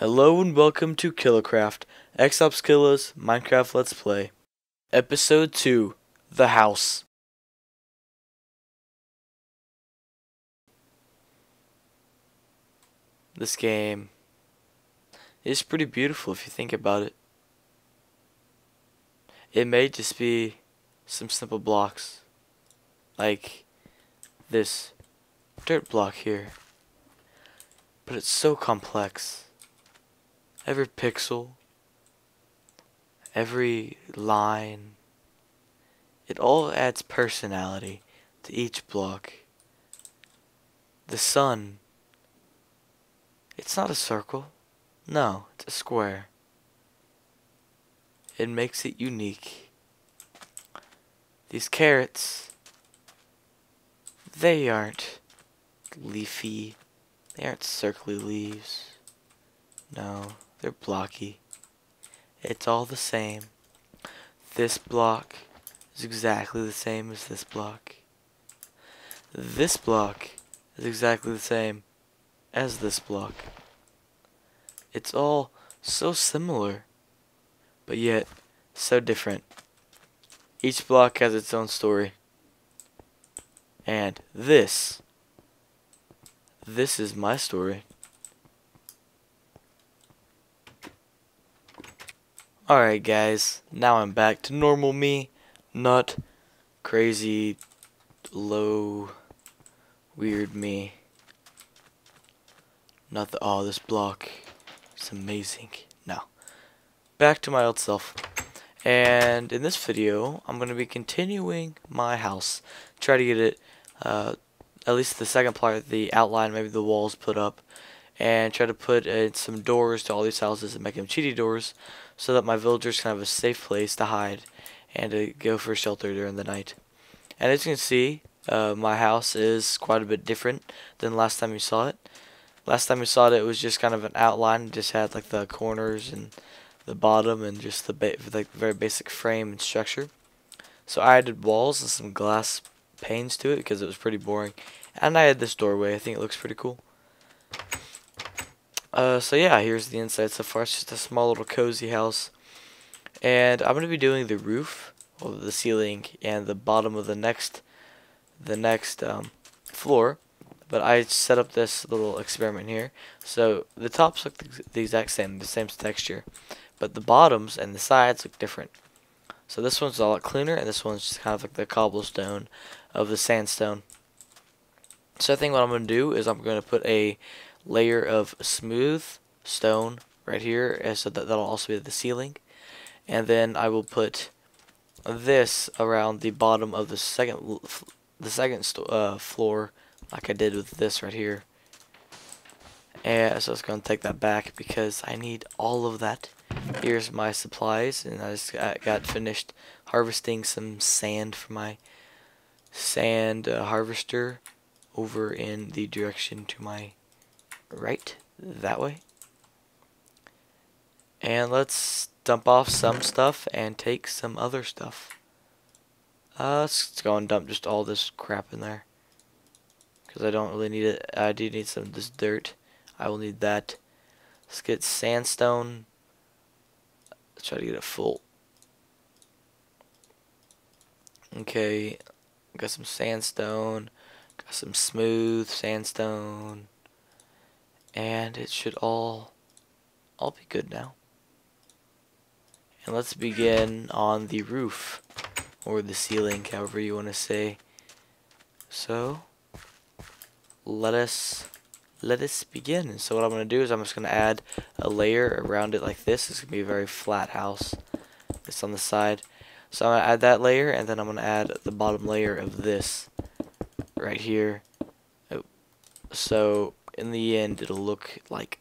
Hello and welcome to KillaCraft, ExOpsKilla's Minecraft Let's Play. Episode 2, The House. This game is pretty beautiful if you think about it. It may just be some simple blocks, like this dirt block here, but it's so complex. Every pixel, every line, it all adds personality to each block. The sun, it's not a circle. No, it's a square. It makes it unique. These carrots, they aren't leafy. They aren't circly leaves. No, they're blocky. It's all the same. This block is exactly the same as this block. This block is exactly the same as this block. It's all so similar, but yet so different. Each block has its own story. And this is my story. Alright guys, now I'm back to normal me, not crazy, low, weird me. Not the, oh, this block is amazing. No. Back to my old self. And in this video, I'm going to be continuing my house. Try to get it, at least the second part, the outline, maybe the walls put up. And try to put some doors to all these houses and make them cheaty doors, so that my villagers can have a safe place to hide and to go for shelter during the night. And as you can see, my house is quite a bit different than last time you saw it. Last time you saw it, it was just kind of an outline. It just had like the corners and the bottom and just the like very basic frame and structure. So I added walls and some glass panes to it because it was pretty boring. And I had this doorway. I think it looks pretty cool. So yeah, here's the inside so far. It's just a small little cozy house. And I'm going to be doing the roof, or the ceiling, and the bottom of the next floor. But I set up this little experiment here. So the tops look the exact same, the same texture. But the bottoms and the sides look different. So this one's a lot cleaner, and this one's just kind of like the cobblestone of the sandstone. So I think what I'm going to do is I'm going to put a layer of smooth stone right here, so that'll also be the ceiling. And then I will put this around the bottom of the second floor, like I did with this right here. And so I was going to take that back because I need all of that. Here's my supplies, and I just got finished harvesting some sand for my sand harvester over in the direction to my right, that way. And let's dump off some stuff and take some other stuff. Let's go and dump just all this crap in there, because I don't really need it. I do need some of this dirt. I will need that. Let's get sandstone. Let's try to get it full. Okay, got some sandstone, got some smooth sandstone, and it should all be good now. And let's begin on the roof, or the ceiling, however you want to say. So let us begin. So what I'm going to do is I'm just going to add a layer around it like this. It's going to be a very flat house. It's on the side. So I'm going to add that layer, and then I'm going to add the bottom layer of this right here. So in the end, it'll look like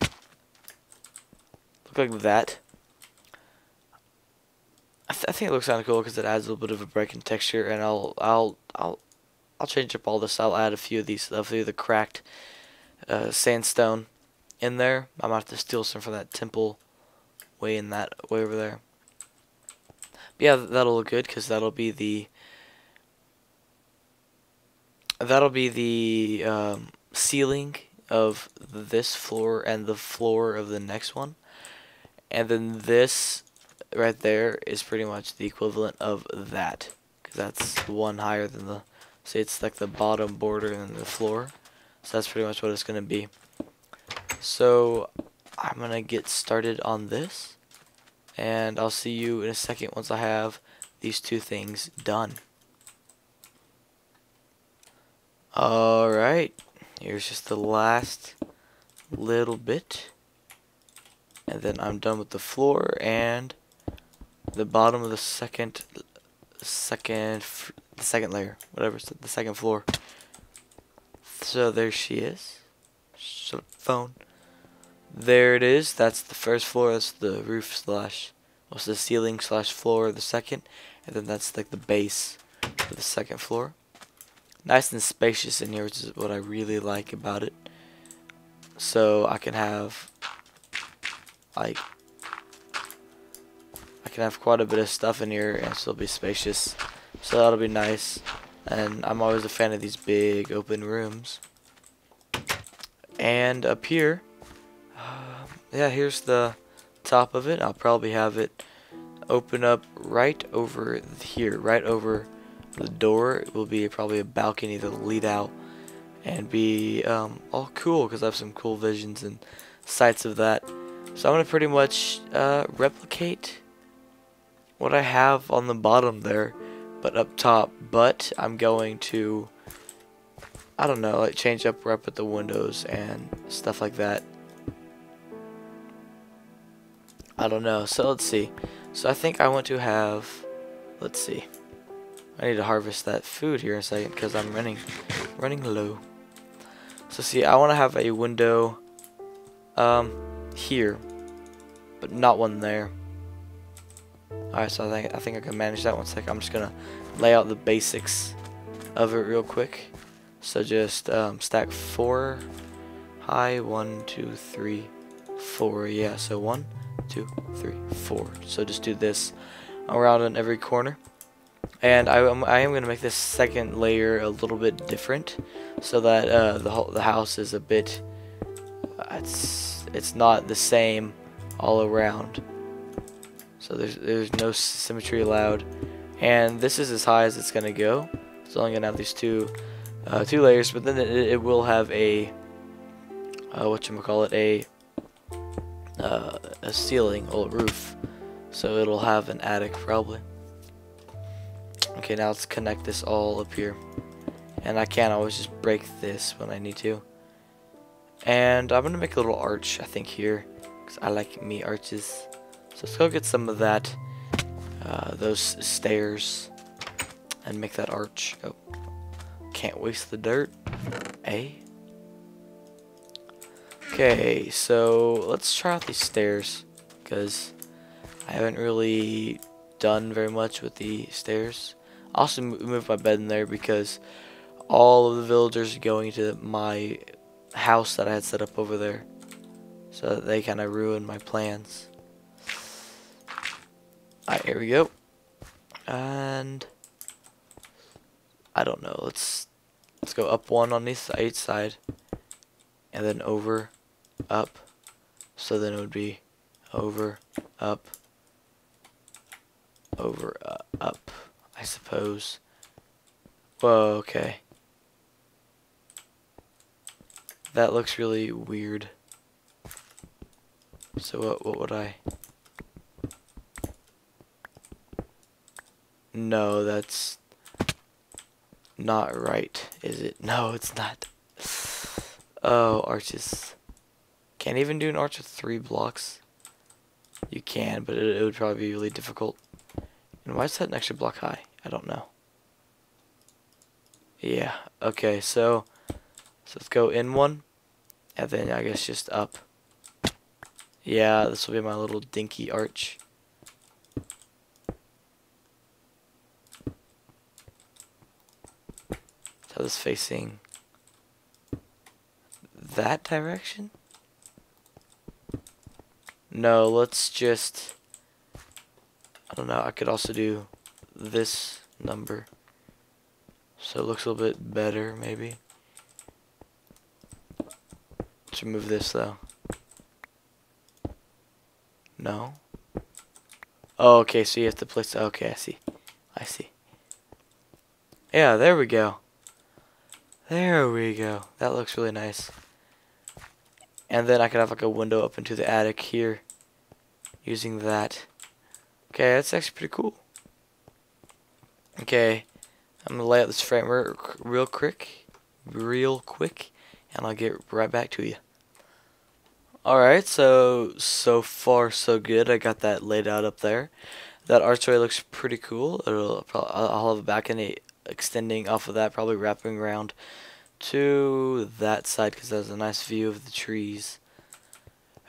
that. I think it looks kind of cool because it adds a little bit of a break in texture, and I'll change up all this. I'll add a few of the cracked sandstone in there. I'm gonna have to steal some from that temple way over there. But yeah, that'll look good because that'll be the ceiling of this floor and the floor of the next one. And then this right there is pretty much the equivalent of that, because that's one higher than the, see, it's like the bottom border and the floor. So that's pretty much what it's going to be. So I'm going to get started on this, and I'll see you in a second once I have these two things done. Alright, here's just the last little bit, and then I'm done with the floor and the bottom of the second layer, whatever, the second floor. So there she is. Shut up, phone. There it is. That's the first floor. That's the roof slash, what's the ceiling slash floor of the second, and then that's like the base of the second floor. Nice and spacious in here, which is what I really like about it. So I can have like, I can have quite a bit of stuff in here and still be spacious. So that'll be nice. And I'm always a fan of these big open rooms. And up here, yeah, here's the top of it. I'll probably have it open up right over here, right over the door. It will be probably a balcony that'll lead out and be all cool, because I have some cool visions and sights of that. So I'm going to pretty much replicate what I have on the bottom there, but up top. But I'm going to, I don't know, like change up where I put the windows and stuff like that. I don't know. So let's see. So I think I want to have, let's see, I need to harvest that food here in a second because I'm running low. So see, I want to have a window here, but not one there. Alright, so I think I can manage that. One sec. I'm just gonna lay out the basics of it real quick. So just stack 4 high, 1, 2, 3, 4. Yeah, so 1, 2, 3, 4. So just do this around on every corner. And I am going to make this second layer a little bit different, so that the house is a bit, it's not the same all around. So there's no symmetry allowed, and this is as high as it's going to go. It's only going to have these two layers, but then it will have a whatchamacallit, a ceiling or roof, so it'll have an attic probably. Okay, now let's connect this all up here. And I can always just break this when I need to. And I'm going to make a little arch, I think, here, because I like me arches. So let's go get some of that, those stairs, and make that arch. Oh, can't waste the dirt. Okay, so let's try out these stairs, because I haven't really done very much with the stairs. I also moved my bed in there because all of the villagers are going to my house that I had set up over there, so they kind of ruined my plans. Alright, here we go. And I don't know, let's go up one on each side, and then over, up. So then it would be over, up, over, up, I suppose. Whoa, okay. That looks really weird. So what would I? No, that's not right, is it? No, it's not. Oh, arches. Can't even do an arch with 3 blocks. You can, but it would probably be really difficult. And why is that an extra block high? I don't know. Yeah, okay, so let's go in one, and then I guess just up. Yeah, this will be my little dinky arch. So this facing that direction? No, let's just, I don't know, I could also do this number, so it looks a little bit better, maybe. to remove this though. No. Oh, okay, so you have to place. Okay, I see. I see. Yeah, there we go. There we go. That looks really nice. And then I could have like a window up into the attic here using that. Okay, that's actually pretty cool. Okay, I'm gonna lay out this framework real quick, and I'll get right back to you. Alright, so far so good. I got that laid out up there. That archway looks pretty cool. I'll have a balcony extending off of that, probably wrapping around to that side because there's a nice view of the trees.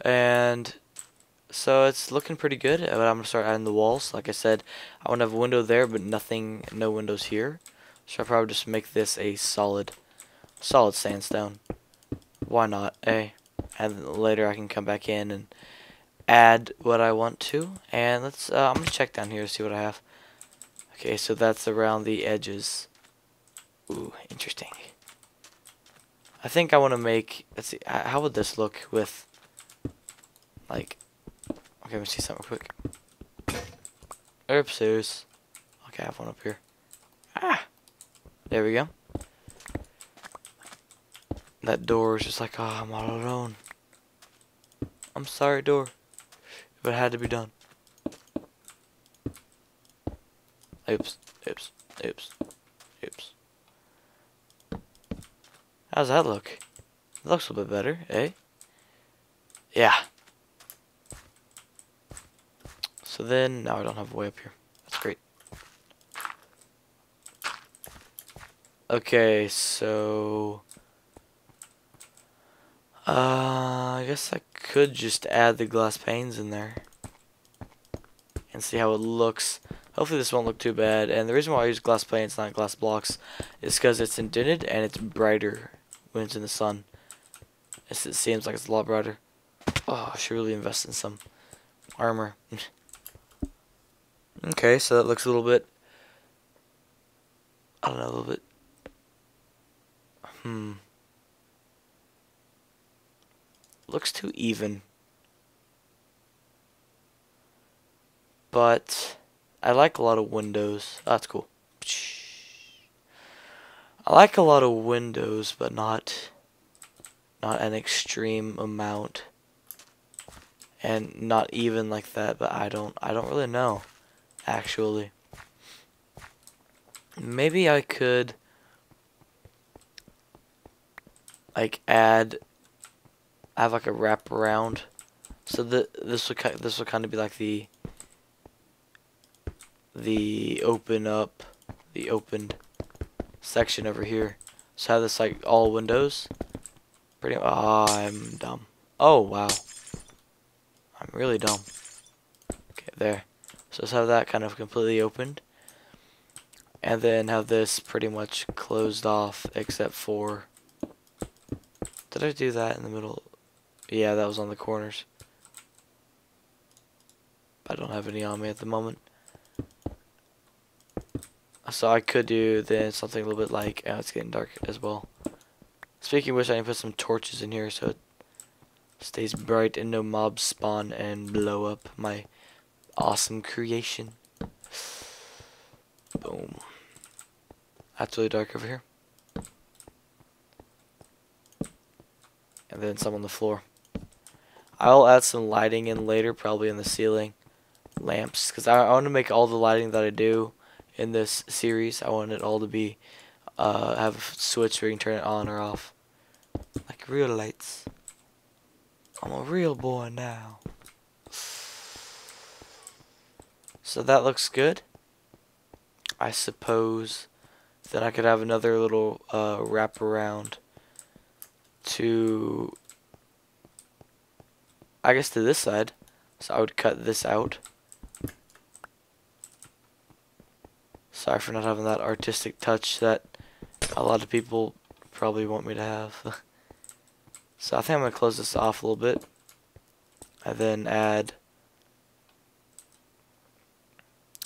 And so it's looking pretty good. But I'm gonna start adding the walls. Like I said, I want to have a window there, but no windows here. So I'll probably just make this a solid sandstone. Why not, eh? And later I can come back in and add what I want to. And let's I'm gonna check down here to see what I have. Okay, so that's around the edges. Ooh, interesting. I think I want to make, let's see, how would this look with, like, okay, let me see something quick. Oopsies. Okay, I have one up here. Ah! There we go. That door is just like, oh, I'm all alone. I'm sorry, door. But it had to be done. Oops, oops, oops, oops. How's that look? It looks a little bit better, eh? Yeah. So then, now I don't have a way up here. That's great. Okay, so I guess I could just add the glass panes in there and see how it looks. Hopefully this won't look too bad. And the reason why I use glass panes, not glass blocks, is because it's indented and it's brighter when it's in the sun. It seems like it's a lot brighter. Oh, I should really invest in some armor. Okay, so that looks a little bit, I don't know, a little bit, looks too even. But I like a lot of windows. Oh, that's cool. I like a lot of windows, but not an extreme amount, and not even like that. But I don't really know, actually. Maybe I could like have like a wraparound, so that this will kind of be like the opened section over here. So have this like all windows. Pretty. Oh, I'm dumb. Oh wow, I'm really dumb. Okay, there. So let's have that kind of completely opened, and then have this pretty much closed off, except for. Did I do that in the middle? Yeah, that was on the corners. I don't have any on me at the moment. So I could do then something a little bit like, oh, it's getting dark as well. Speaking of which, I can put some torches in here so it stays bright and no mobs spawn and blow up my awesome creation. Boom. That's really dark over here. And then some on the floor. I'll add some lighting in later, probably in the ceiling. Lamps, because I want to make all the lighting that I do in this series, I want it all to be have a switch where you can turn it on or off, like real lights. I'm a real boy now. So that looks good. I suppose then I could have another little wraparound to, I guess, to this side. So I would cut this out. Sorry for not having that artistic touch that a lot of people probably want me to have. So I think I'm going to close this off a little bit. And then add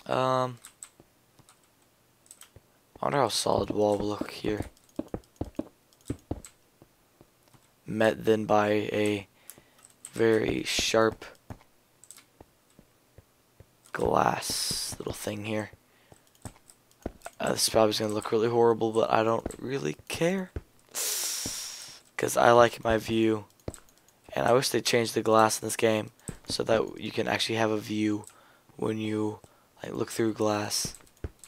I wonder how solid wall will look here. met then by a very sharp glass little thing here. This is probably going to look really horrible, but I don't really care because I like my view, and I wish they changed the glass in this game so that you can actually have a view when you like look through glass.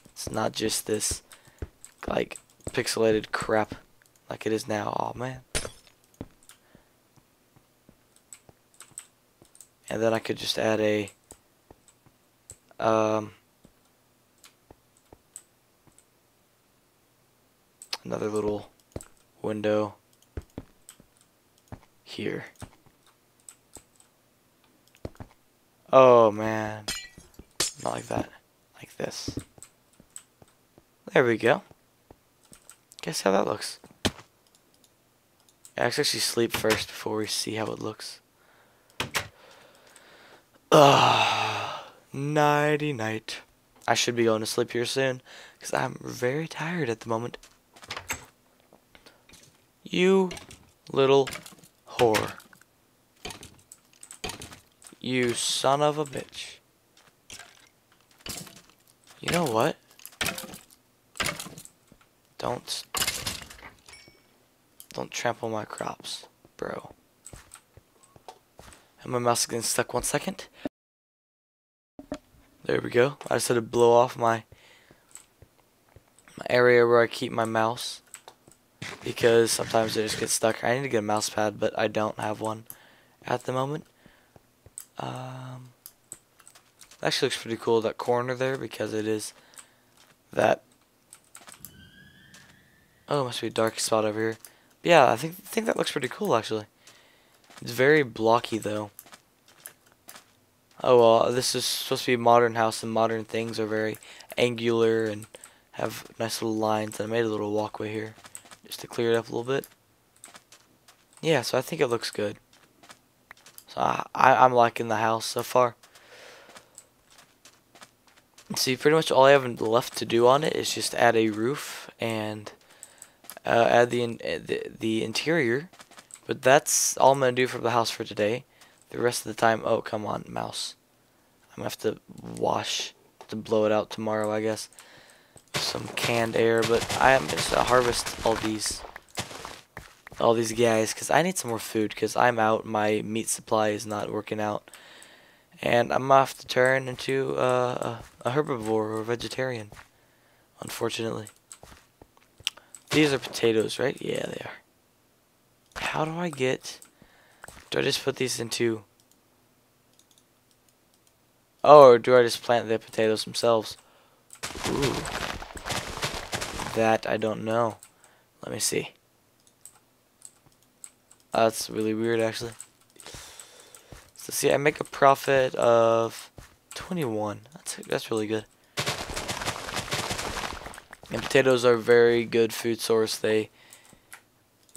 It's not just this like pixelated crap like it is now. Oh man. And then I could just add a another little window here. Oh man, not like that, like this. There we go. Guess how that looks. Let's actually sleep first before we see how it looks. Nighty night. I should be going to sleep here soon because I'm very tired at the moment. You little whore. You son of a bitch. You know what? Don't trample my crops, bro. And my mouse is getting stuck 1 second. There we go. I just had to blow off my area where I keep my mouse because sometimes it just gets stuck. I need to get a mouse pad, but I don't have one at the moment. Actually looks pretty cool, that corner there, because it is that. Oh, it must be a dark spot over here. But yeah, I think that looks pretty cool actually. It's very blocky though. Oh well, this is supposed to be a modern house, and modern things are very angular and have nice little lines. And I made a little walkway here just to clear it up a little bit. Yeah, so I think it looks good. So I'm liking the house so far. See, pretty much all I have left to do on it is just add a roof and add the interior. But that's all I'm gonna do for the house for today. The rest of the time, oh come on, mouse. I'm gonna have to wash to blow it out tomorrow, I guess. Some canned air, but I am just gonna harvest all these guys because I need some more food because I'm out. My meat supply is not working out, and I'm gonna have to turn into a herbivore or a vegetarian, unfortunately. These are potatoes, right? Yeah, they are. How do I get... Do I just put these into... Oh, or do I just plant the potatoes themselves? Ooh. That I don't know. Let me see. That's really weird, actually. So see, I make a profit of 21. That's really good. And potatoes are a very good food source. They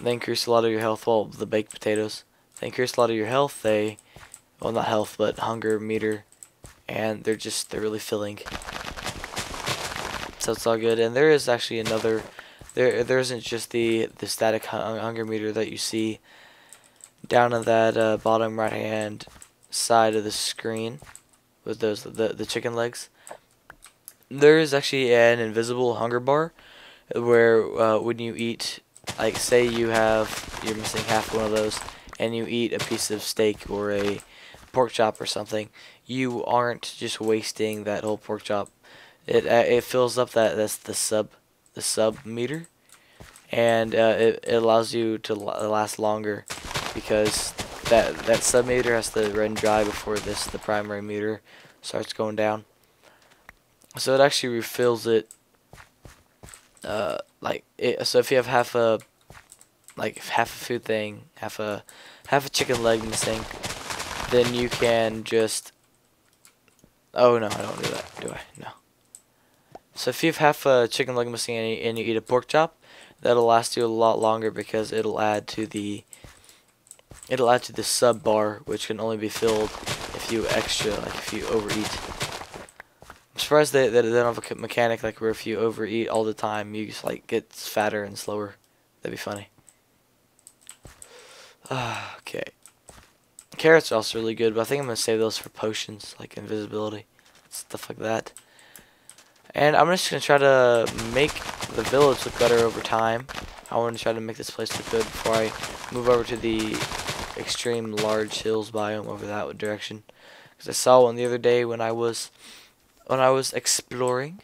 increase a lot of your health. Well, the baked potatoes. They increase a lot of your health. Well, not health, but hunger meter. And they're really filling. So it's all good. And there is actually another, there isn't just the static hunger meter that you see down on that bottom right hand side of the screen with those the chicken legs. There is actually an invisible hunger bar where when you eat, like say you're missing half one of those and you eat a piece of steak or a pork chop or something, you aren't just wasting that whole pork chop. It fills up that's the sub meter, and it allows you to last longer because that sub meter has to run dry before the primary meter starts going down. So it actually refills it. So if you have half a food thing, half a chicken leg missing, then you can just. Oh no, I don't do that, do I? No. So if you have half a chicken leg missing and you eat a pork chop, that'll last you a lot longer because it'll add to the sub bar, which can only be filled if you overeat. I'm surprised they don't have a mechanic like where if you overeat all the time, you just like get fatter and slower. That'd be funny. Okay. Carrots are also really good, but I think I'm going to save those for potions, like invisibility, stuff like that. And I'm just going to try to make the village look better over time. I want to try to make this place look good before I move over to the extreme large hills biome over that direction. Because I saw one the other day when I was exploring.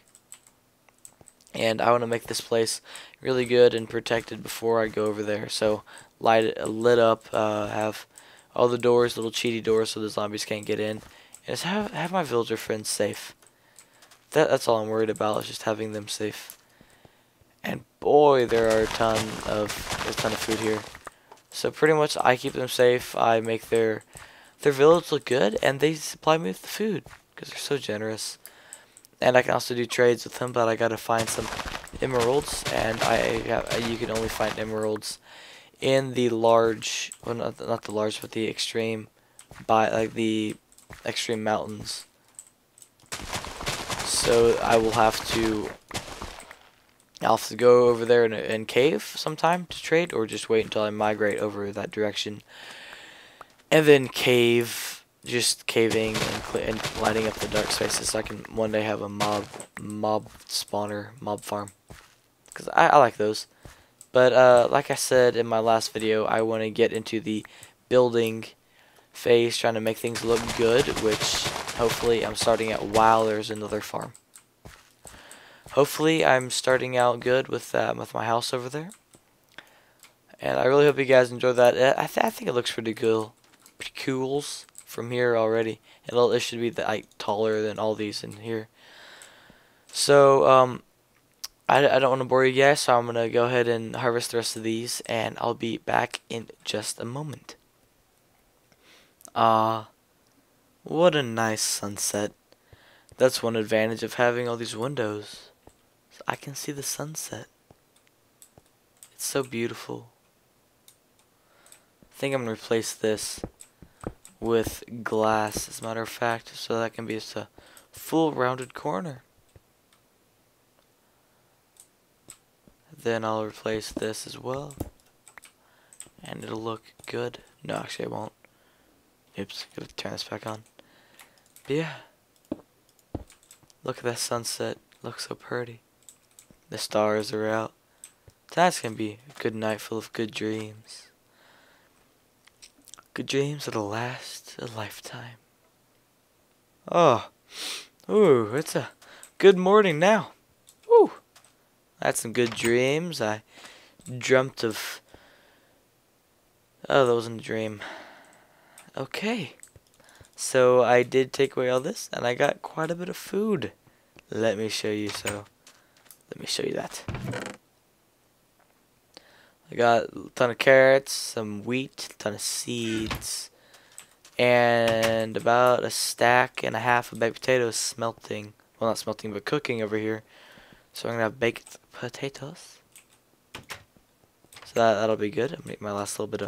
And I want to make this place really good and protected before I go over there. So lit up, have all the doors, little cheaty doors, so the zombies can't get in, and just have my villager friends safe. That's all I'm worried about, is just having them safe. And boy, there's a ton of food here. So pretty much I keep them safe. I make their village look good, and they supply me with the food because they're so generous. And I can also do trades with them, but I gotta find some emeralds, and you can only find emeralds in the large, well, not the large, but the extreme, the extreme mountains. So I'll have to go over there and cave sometime to trade, or just wait until I migrate over that direction, and then cave, just caving and lighting up the dark spaces, so I can one day have a mob spawner, mob farm, because I like those. But like I said in my last video, I want to get into the building phase, trying to make things look good, which hopefully I'm starting out while there's another farm. Hopefully I'm starting out good with my house over there. And I really hope you guys enjoy that. I think it looks pretty cool. From here already. It should be like taller than all these in here. So I don't want to bore you guys, so I'm going to go ahead and harvest the rest of these, and I'll be back in just a moment. What a nice sunset. That's one advantage of having all these windows. I can see the sunset. It's so beautiful. I think I'm going to replace this with glass, as a matter of fact, so that can be just a full rounded corner. Then I'll replace this as well, and it'll look good. No, actually I won't. Oops, gotta turn this back on. But yeah, look at that sunset. Looks so pretty. The stars are out. Tonight's gonna be a good night full of good dreams. Good dreams that'll last a lifetime. Oh, ooh, it's a good morning now. Ooh, I had some good dreams. I dreamt of. Oh, that wasn't a dream. Okay, so I did take away all this, and I got quite a bit of food. Let me show you. Let me show you that. I got a ton of carrots, some wheat, a ton of seeds, and about a stack and a half of baked potatoes smelting. Well, not smelting, but cooking over here. So I'm gonna have baked potatoes. So that'll be good. I'll make my last little bit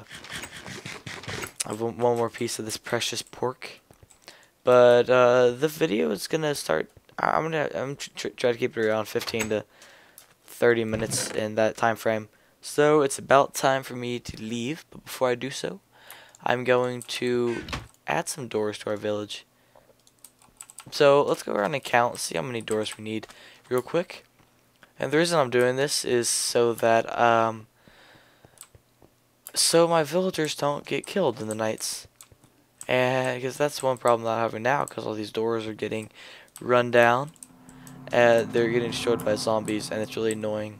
of one more piece of this precious pork. But the video is gonna start. I'm try to keep it around 15 to 30 minutes in that time frame. So it's about time for me to leave. But before I do so, I'm going to add some doors to our village. So let's go around and count and see how many doors we need real quick. And the reason I'm doing this is so that so my villagers don't get killed in the nights. And because that's one problem that I'm having now, because all these doors are getting run down, and they're getting destroyed by zombies, and it's really annoying,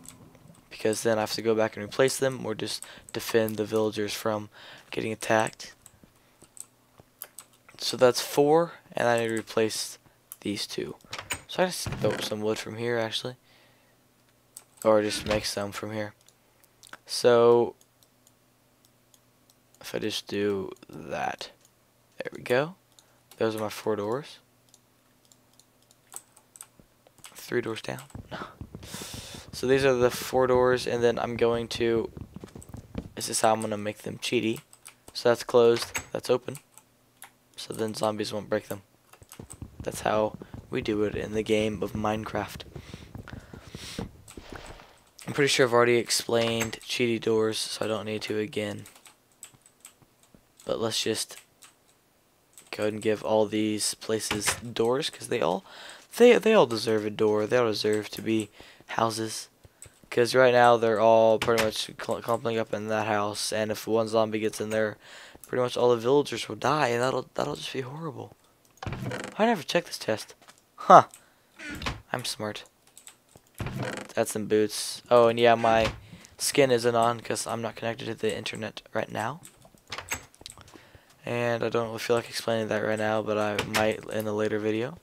because then I have to go back and replace them, or just defend the villagers from getting attacked. So that's 4, and I need to replace these 2. So I just built some wood from here, actually, or just make some from here. So if I just do that, there we go. Those are my 4 doors. 3 doors down. No. So these are the 4 doors, and then I'm going to. This is how I'm gonna make them cheaty. So that's closed. That's open. So then zombies won't break them. That's how we do it in the game of Minecraft. I'm pretty sure I've already explained cheaty doors, so I don't need to again. But let's just go ahead and give all these places doors, because they all deserve a door. They all deserve to be houses. Because right now they're all pretty much clumping up in that house, and if one zombie gets in there, pretty much all the villagers will die, and that'll just be horrible. I never checked this chest. Huh. I'm smart. That's some boots. Oh, and yeah, my skin isn't on because I'm not connected to the internet right now. And I don't really feel like explaining that right now, but I might in a later video.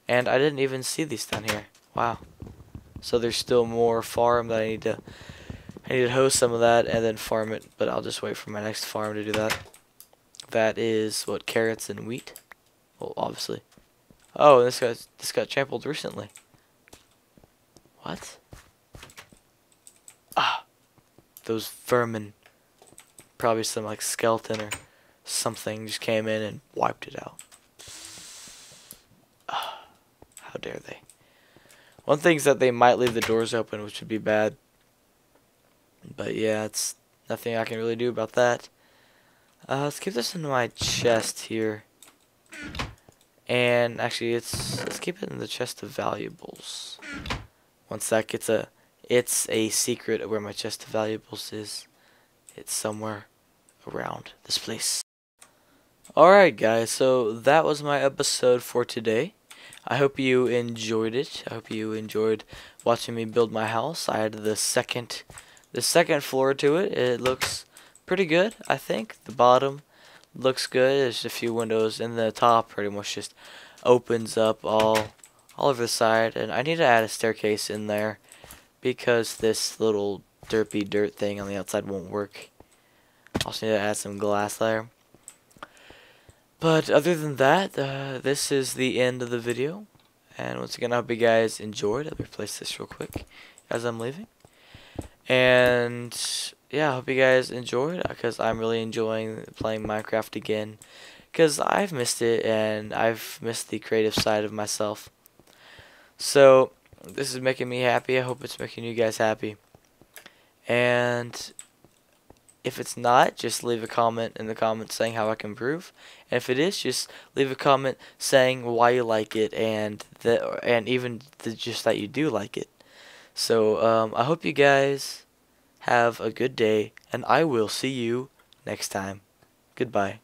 And I didn't even see these down here. Wow. So there's still more farm that I need to host some of that and then farm it, but I'll just wait for my next farm to do that. That is what, carrots and wheat? Well, obviously. Oh, this got trampled recently. What? Ah, those vermin. Probably some like skeleton or something just came in and wiped it out. Ah, how dare they? One thing is that they might leave the doors open, which would be bad. But yeah, it's nothing I can really do about that. Let's keep this in my chest here. And actually, let's keep it in the chest of valuables. Once that gets it's a secret where my chest of valuables is. It's somewhere around this place. Alright guys, so that was my episode for today. I hope you enjoyed it. I hope you enjoyed watching me build my house. I had the second floor to it. It looks pretty good, I think. The bottom looks good. There's a few windows, and the top pretty much just opens up all over the side. And I need to add a staircase in there because this little derpy dirt thing on the outside won't work. Also need to add some glass there. But other than that, this is the end of the video. And once again, I hope you guys enjoyed. Let me replace this real quick as I'm leaving. And yeah, I hope you guys enjoyed, because I'm really enjoying playing Minecraft again. Because I've missed it, and I've missed the creative side of myself. So this is making me happy. I hope it's making you guys happy. And if it's not, just leave a comment in the comments saying how I can improve. And if it is, just leave a comment saying why you like it, and even just that you do like it. So I hope you guys have a good day, and I will see you next time. Goodbye.